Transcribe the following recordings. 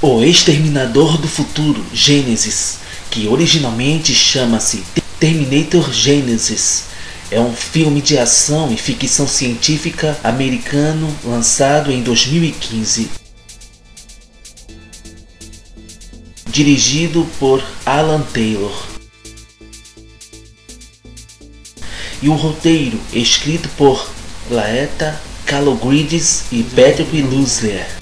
O Exterminador do Futuro Gênesis, que originalmente chama-se Terminator Genesis, é um filme de ação e ficção científica americano lançado em 2015. Dirigido por Alan Taylor. E o roteiro escrito por Laeta Kalogridis e Patrick Lussier.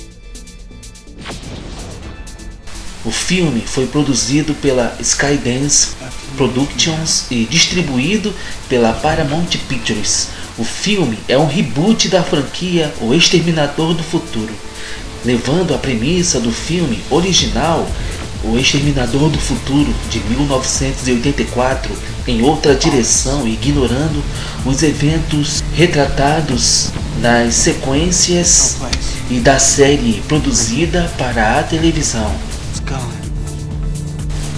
O filme foi produzido pela Skydance Productions e distribuído pela Paramount Pictures. O filme é um reboot da franquia O Exterminador do Futuro, levando a premissa do filme original O Exterminador do Futuro de 1984 em outra direção, ignorando os eventos retratados nas sequências e da série produzida para a televisão.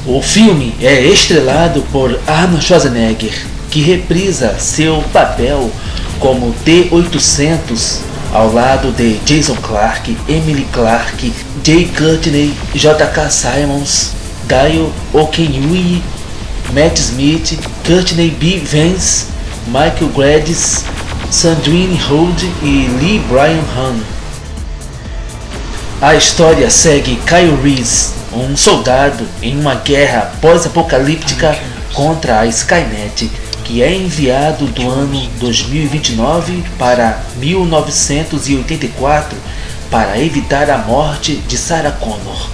O filme é estrelado por Arnold Schwarzenegger, que reprisa seu papel como T-800 ao lado de Jason Clarke, Emily Clarke, Jay Courtney, J.K. Simmons, Dale Okoye, Matt Smith, Courtney B. Vance, Michael Gladys, Sandrine Hood e Lee Brian Hahn. A história segue Kyle Reese, um soldado em uma guerra pós-apocalíptica contra a Skynet, que é enviado do ano 2029 para 1984 para evitar a morte de Sarah Connor.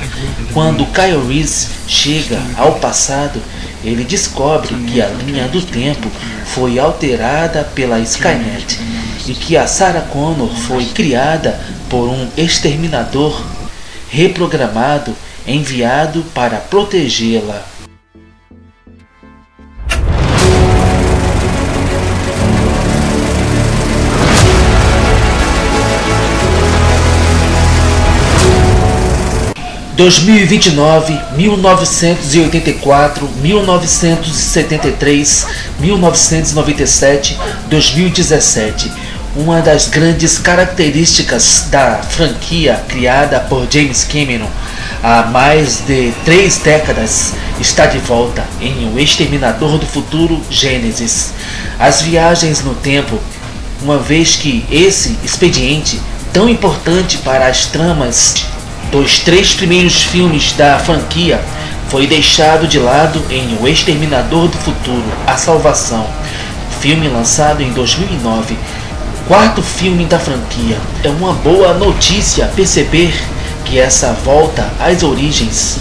Quando Kyle Reese chega ao passado, ele descobre que a linha do tempo foi alterada pela Skynet e que a Sarah Connor foi criada por um exterminador reprogramado enviado para protegê-la. « 2029, 1984, 1973, 1997, 2017. Uma das grandes características da franquia criada por James Cameron há mais de 3 décadas está de volta em O Exterminador do Futuro Gênesis. As viagens no tempo, uma vez que esse expediente, tão importante para as tramas dos 3 primeiros filmes da franquia, foi deixado de lado em O Exterminador do Futuro, A Salvação, filme lançado em 2009, 4º filme da franquia. É uma boa notícia perceber que essa volta às origens.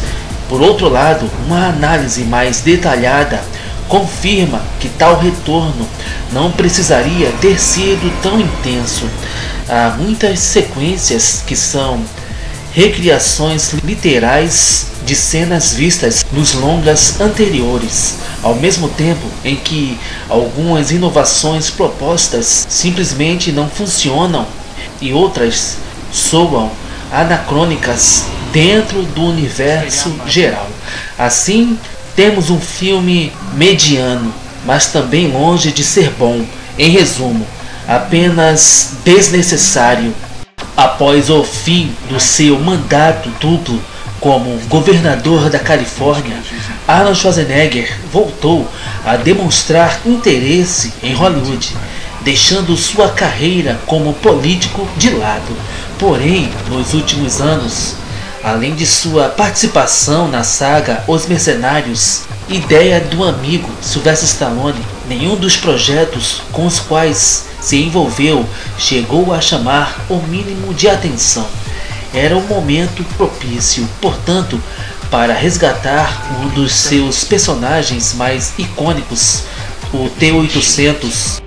Por outro lado, uma análise mais detalhada confirma que tal retorno não precisaria ter sido tão intenso. Há muitas sequências que são recriações literais de cenas vistas nos longas anteriores, ao mesmo tempo em que algumas inovações propostas simplesmente não funcionam e outras soam anacrônicas dentro do universo geral. Assim, temos um filme mediano, mas também longe de ser bom. Em resumo, apenas desnecessário. Após o fim do seu mandato duplo como governador da Califórnia, Arnold Schwarzenegger voltou a demonstrar interesse em Hollywood, deixando sua carreira como político de lado. Porém, nos últimos anos, além de sua participação na saga Os Mercenários, ideia do amigo Sylvester Stallone, nenhum dos projetos com os quais se envolveu chegou a chamar o mínimo de atenção. Era um momento propício, portanto, para resgatar um dos seus personagens mais icônicos, o T-800,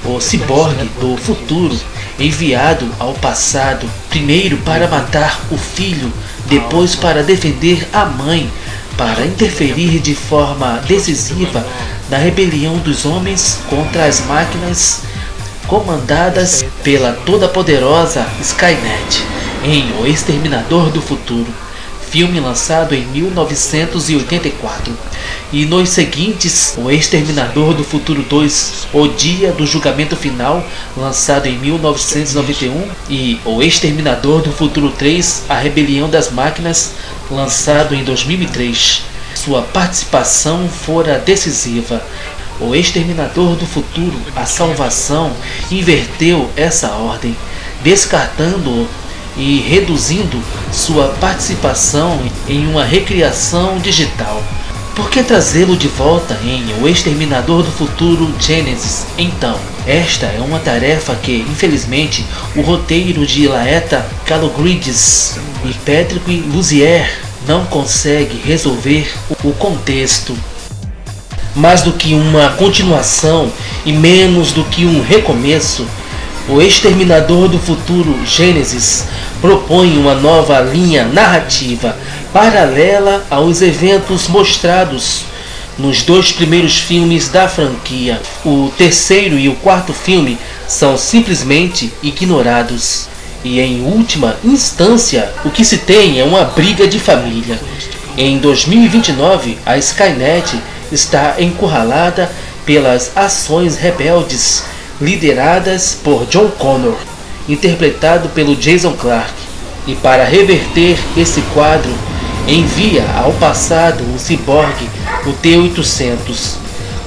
o ciborgue do futuro, enviado ao passado, primeiro para matar o filho, depois para defender a mãe, para interferir de forma decisiva na rebelião dos homens contra as máquinas comandadas pela toda-poderosa Skynet em O Exterminador do Futuro, filme lançado em 1984. E nos seguintes, O Exterminador do Futuro 2, O Dia do Julgamento Final, lançado em 1991, e O Exterminador do Futuro 3, A Rebelião das Máquinas, lançado em 2003. Sua participação fora decisiva. O Exterminador do Futuro, A Salvação, inverteu essa ordem, descartando e reduzindo sua participação em uma recriação digital. Por que trazê-lo de volta em O Exterminador do Futuro Genesis, então? Esta é uma tarefa que, infelizmente, o roteiro de Laeta Kalogridis e Patrick Lussier não consegue resolver o contexto. Mais do que uma continuação e menos do que um recomeço, O Exterminador do Futuro Genesis propõe uma nova linha narrativa paralela aos eventos mostrados nos dois primeiros filmes da franquia. O terceiro e o quarto filme são simplesmente ignorados. E em última instância, o que se tem é uma briga de família. Em 2029, a Skynet está encurralada pelas ações rebeldes lideradas por John Connor, interpretado pelo Jason Clarke, e para reverter esse quadro, envia ao passado um ciborgue, o T-800,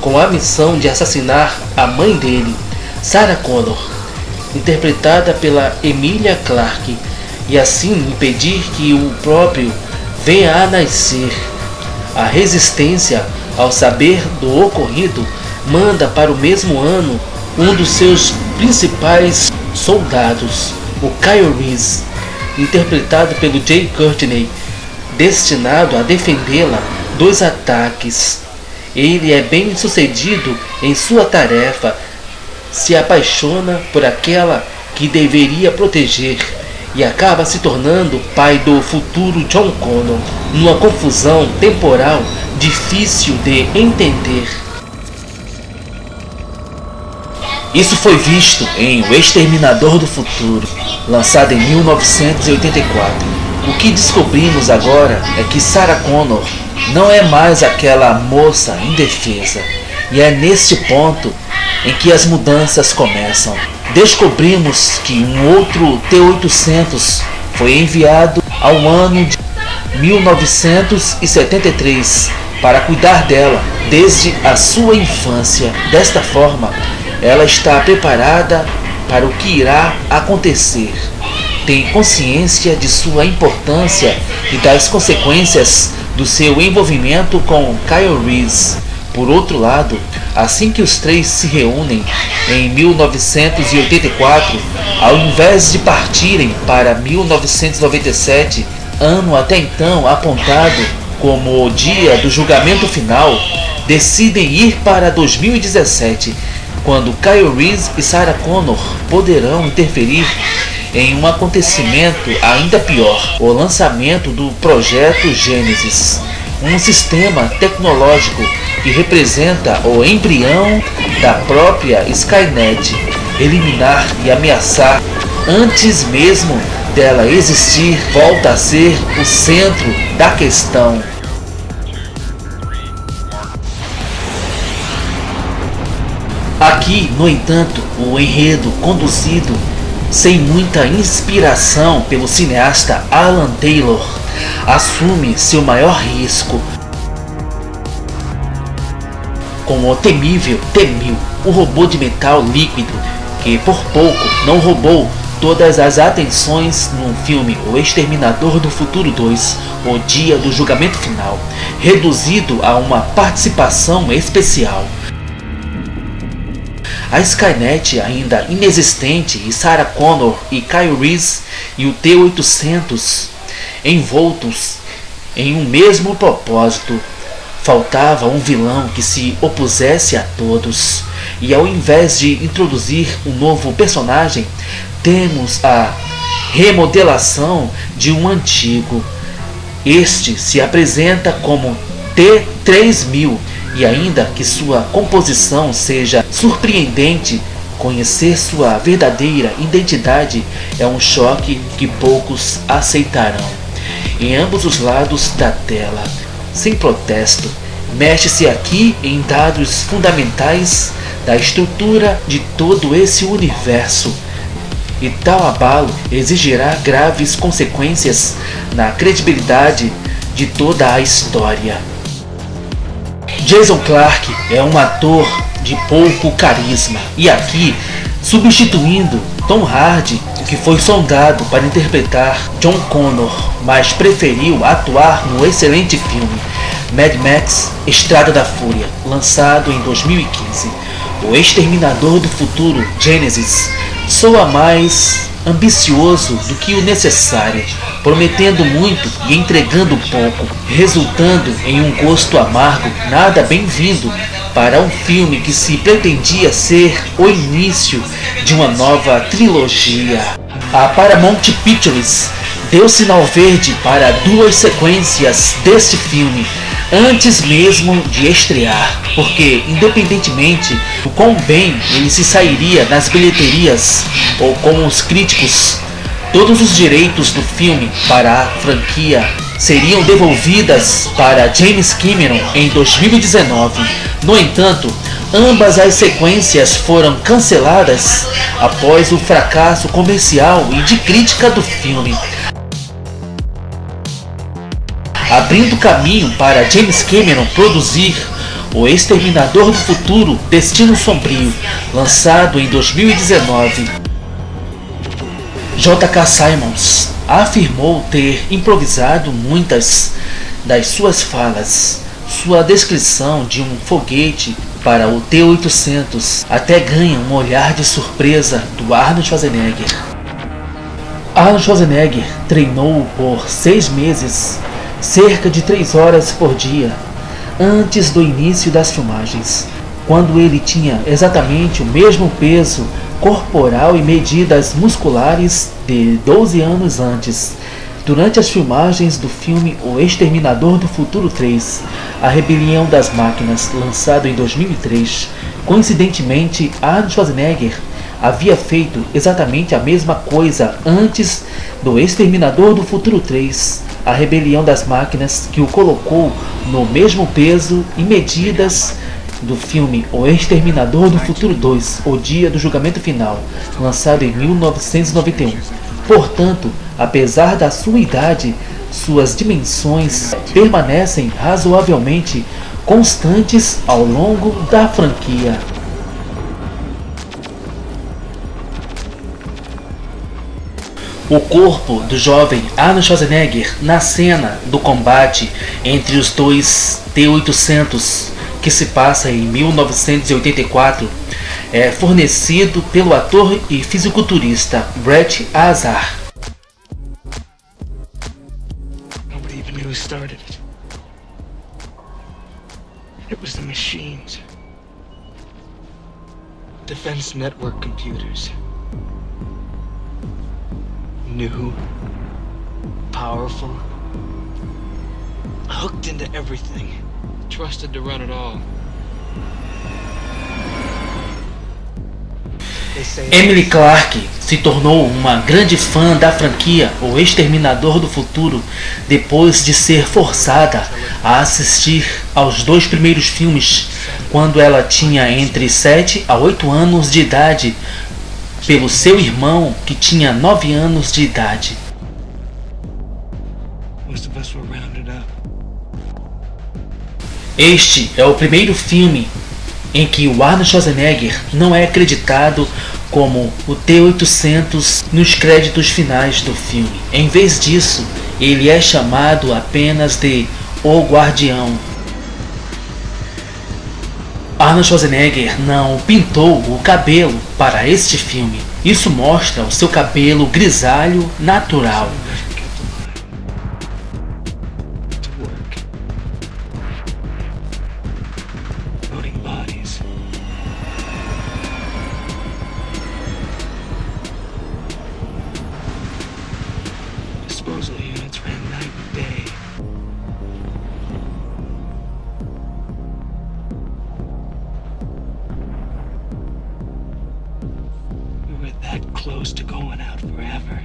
com a missão de assassinar a mãe dele, Sarah Connor, interpretada pela Emilia Clarke, e assim impedir que o próprio venha a nascer. A resistência, ao saber do ocorrido, manda para o mesmo ano um dos seus principais soldados, o Kyle Reese, interpretado pelo Jay Courtney, destinado a defendê-la dos ataques. Ele é bem sucedido em sua tarefa, se apaixona por aquela que deveria proteger e acaba se tornando pai do futuro John Connor, numa confusão temporal difícil de entender. Isso foi visto em O Exterminador do Futuro, lançado em 1984. O que descobrimos agora é que Sarah Connor não é mais aquela moça indefesa, e é neste ponto em que as mudanças começam. Descobrimos que um outro T-800 foi enviado ao ano de 1973 para cuidar dela desde a sua infância. Desta forma, ela está preparada para o que irá acontecer. Tem consciência de sua importância e das consequências do seu envolvimento com Kyle Reese. Por outro lado, assim que os três se reúnem em 1984, ao invés de partirem para 1997, ano até então apontado como o dia do julgamento final, decidem ir para 2017, quando Kyle Reese e Sarah Connor poderão interferir em um acontecimento ainda pior: o lançamento do Projeto Gênesis, um sistema tecnológico que representa o embrião da própria Skynet, eliminar e ameaçar antes mesmo dela existir, volta a ser o centro da questão. Aqui, no entanto, o enredo, conduzido sem muita inspiração pelo cineasta Alan Taylor, assume seu maior risco com o temível T-1000, o robô de metal líquido que por pouco não roubou todas as atenções no filme O Exterminador do Futuro 2, O Dia do Julgamento Final, reduzido a uma participação especial. A Skynet ainda inexistente e Sarah Connor e Kyle Reese e o T-800 envoltos em um mesmo propósito. Faltava um vilão que se opusesse a todos, e ao invés de introduzir um novo personagem, temos a remodelação de um antigo. Este se apresenta como T-3000, e ainda que sua composição seja surpreendente, conhecer sua verdadeira identidade é um choque que poucos aceitarão. em ambos os lados da tela, sem protesto. Mexe-se aqui em dados fundamentais da estrutura de todo esse universo, e tal abalo exigirá graves consequências na credibilidade de toda a história. Jason Clarke é um ator de pouco carisma, e aqui, substituindo Tom Hardy, que foi sondado para interpretar John Connor, mas preferiu atuar no excelente filme Mad Max Estrada da Fúria, lançado em 2015. O Exterminador do Futuro Genesis soa mais ambicioso do que o necessário, prometendo muito e entregando pouco, resultando em um gosto amargo nada bem-vindo para um filme que se pretendia ser o início de uma nova trilogia. A Paramount Pictures deu sinal verde para 2 sequências deste filme antes mesmo de estrear, porque independentemente do quão bem ele se sairia nas bilheterias ou com os críticos, todos os direitos do filme para a franquia seriam devolvidas para James Cameron em 2019. No entanto, ambas as sequências foram canceladas após o fracasso comercial e de crítica do filme, abrindo caminho para James Cameron produzir O Exterminador do Futuro Destino Sombrio, lançado em 2019. J.K. Simmons afirmou ter improvisado muitas das suas falas. Sua descrição de um foguete para o T-800 até ganha um olhar de surpresa do Arnold Schwarzenegger. Arnold Schwarzenegger treinou por 6 meses, cerca de 3 horas por dia, antes do início das filmagens, quando ele tinha exatamente o mesmo peso corporal e medidas musculares de 12 anos antes. Durante as filmagens do filme O Exterminador do Futuro 3, A Rebelião das Máquinas, lançado em 2003, coincidentemente Arnold Schwarzenegger havia feito exatamente a mesma coisa antes do Exterminador do Futuro 3, A Rebelião das Máquinas, que o colocou no mesmo peso e medidas do filme O Exterminador do Futuro 2, O Dia do Julgamento Final, lançado em 1991. Portanto, apesar da sua idade, suas dimensões permanecem razoavelmente constantes ao longo da franquia. O corpo do jovem Arnold Schwarzenegger na cena do combate entre os dois T-800, que se passa em 1984, é fornecido pelo ator e fisiculturista Brett Azar. Nobody even knew who started it. It was the machines. Defense network computers. New, powerful, hooked into everything, trusted to run it all. Emily Clarke se tornou uma grande fã da franquia O Exterminador do Futuro depois de ser forçada a assistir aos 2 primeiros filmes quando ela tinha entre 7 a 8 anos de idade, pelo seu irmão, que tinha 9 anos de idade. Este é o primeiro filme em que o Arnold Schwarzenegger não é acreditado como o T-800 nos créditos finais do filme. Em vez disso, ele é chamado apenas de O Guardião. Arnold Schwarzenegger não pintou o cabelo para este filme. Isso mostra o seu cabelo grisalho natural. Disposal units ran night and day. We were that close to going out forever.